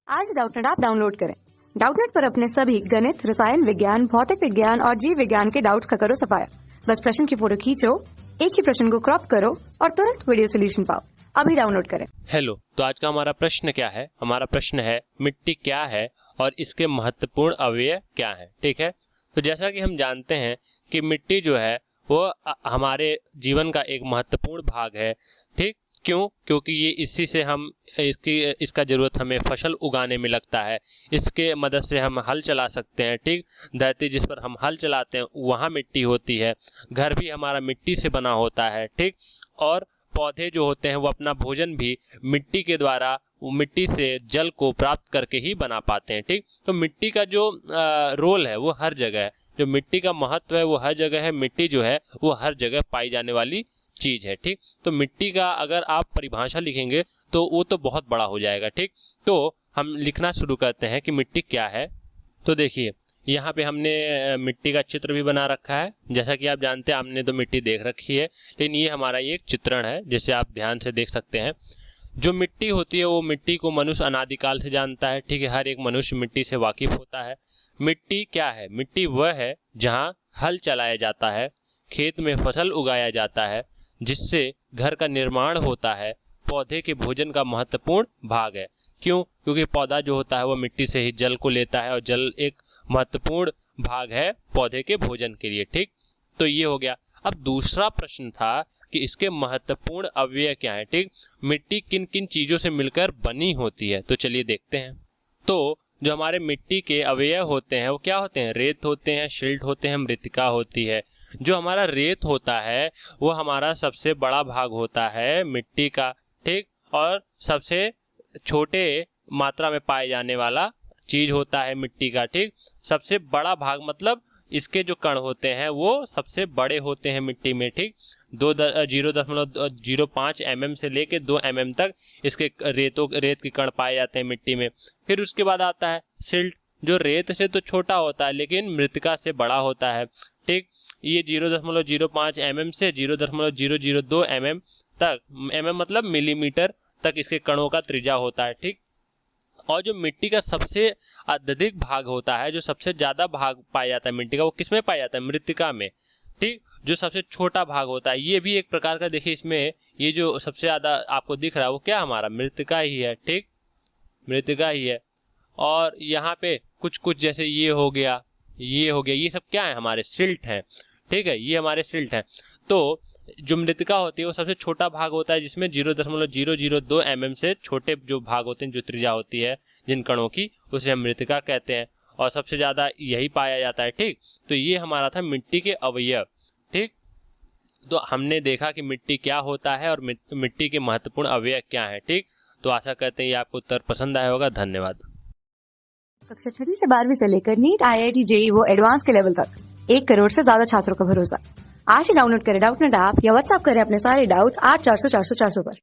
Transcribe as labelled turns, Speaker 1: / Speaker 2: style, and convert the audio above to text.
Speaker 1: आज Doubtnut app download करें। Doubtnut पर अपने सभी गणित, रसायन विज्ञान, भौतिक विज्ञान और जीव विज्ञान के डाउट्स का करो सफाया। बस प्रश्न की फोटो खींचो, एक ही प्रश्न को क्रॉप करो और तुरंत वीडियो सोल्यूशन पाओ। अभी डाउनलोड करें।
Speaker 2: हेलो, तो आज का हमारा प्रश्न क्या है? हमारा प्रश्न है मिट्टी क्या है और इसके महत्वपूर्ण अवयव क्या हैं। ठीक है, तो जैसा कि हम जानते हैं कि मिट्टी जो है वो हमारे जीवन का एक महत्वपूर्ण भाग है। ठीक, क्यों? क्योंकि ये इसी से हम इसका जरूरत हमें फसल उगाने में लगता है। इसके मदद से हम हल चला सकते हैं। ठीक, धरती जिस पर हम हल चलाते हैं वहाँ मिट्टी होती है। घर भी हमारा मिट्टी से बना होता है। ठीक, और पौधे जो होते हैं वो अपना भोजन भी मिट्टी के द्वारा, वो मिट्टी से जल को प्राप्त करके ही बना पाते हैं। ठीक, तो मिट्टी का जो रोल है वो हर जगह है, जो मिट्टी का महत्व है वो हर जगह है। मिट्टी जो है वो हर जगह पाई जाने वाली चीज है। ठीक, तो मिट्टी का अगर आप परिभाषा लिखेंगे तो वो तो बहुत बड़ा हो जाएगा। ठीक, तो हम लिखना शुरू करते हैं कि मिट्टी क्या है। तो देखिए, यहाँ पे हमने मिट्टी का चित्र भी बना रखा है। जैसा कि आप जानते हैं, आपने तो मिट्टी देख रखी है, लेकिन ये हमारा एक चित्रण है जिसे आप ध्यान से देख सकते हैं। जो मिट्टी होती है वो मिट्टी को मनुष्य अनादिकाल से जानता है। ठीक है, हर एक मनुष्य मिट्टी से वाकिफ होता है। मिट्टी क्या है? मिट्टी वह है जहाँ हल चलाया जाता है, खेत में फसल उगाया जाता है, जिससे घर का निर्माण होता है। पौधे के भोजन का महत्वपूर्ण भाग है। क्यों? क्योंकि पौधा जो होता है वो मिट्टी से ही जल को लेता है और जल एक महत्वपूर्ण भाग है पौधे के भोजन के लिए। ठीक, तो ये हो गया। अब दूसरा प्रश्न था कि इसके महत्वपूर्ण अवयव क्या है। ठीक, मिट्टी किन किन चीजों से मिलकर बनी होती है, तो चलिए देखते हैं। तो जो हमारे मिट्टी के अवयव होते हैं वो क्या होते हैं? रेत होते हैं, शिल्ट होते हैं, मृतिका होती है। जो हमारा रेत होता है वो हमारा सबसे बड़ा भाग होता है मिट्टी का। ठीक, और सबसे छोटे मात्रा में पाए जाने वाला चीज होता है मिट्टी का। ठीक, सबसे बड़ा भाग मतलब इसके जो कण होते हैं वो सबसे बड़े होते हैं मिट्टी में। ठीक, 0.05 mm से लेके 2 mm तक इसके रेत के कण पाए जाते हैं मिट्टी में। फिर उसके बाद आता है सिल्ट, जो रेत से तो छोटा होता है लेकिन मृतिका से बड़ा होता है। ठीक, ये 0.05 mm से 0.002 mm तक, mm मतलब मिलीमीटर तक इसके कणों का त्रिज्या होता है। ठीक, और जो मिट्टी का सबसे अत्यधिक भाग होता है, जो सबसे ज्यादा भाग पाया जाता है मिट्टी का, वो किसमें पाया जाता है? मृतिका में। ठीक, जो सबसे छोटा भाग होता है, ये भी एक प्रकार का, देखिए इसमें ये जो सबसे ज्यादा आपको दिख रहा है वो क्या हमारा मृतिका ही है। ठीक, मृतिका ही है। और यहाँ पे कुछ कुछ जैसे ये हो गया, ये हो गया, ये सब क्या है? हमारे सिल्ट हैं। ठीक है, ये हमारे सिल्ट हैं। तो जो मृतिका होती है वो सबसे छोटा भाग होता है, जिसमें 0.002 mm से छोटे जो भाग होते हैं, जो त्रिज्या होती है जिन कणों की, उसे हम मृतिका कहते हैं और सबसे ज्यादा यही पाया जाता है। ठीक, तो ये हमारा था मिट्टी के अवयव। ठीक, तो हमने देखा कि मिट्टी क्या होता है और मिट्टी के महत्वपूर्ण अवयव क्या है। ठीक, तो आशा करते हैं ये आपको उत्तर पसंद आया होगा। धन्यवाद।
Speaker 1: कक्षा 6 से 12वीं से लेकर नीट, IIT, JEE वो एडवांस के लेवल तक 1 करोड़ से ज्यादा छात्रों का भरोसा। आज ही डाउनलोड करें डाउटनेट ऐप या व्हाट्सएप करें अपने सारे डाउट्स 8400 400 400 पर।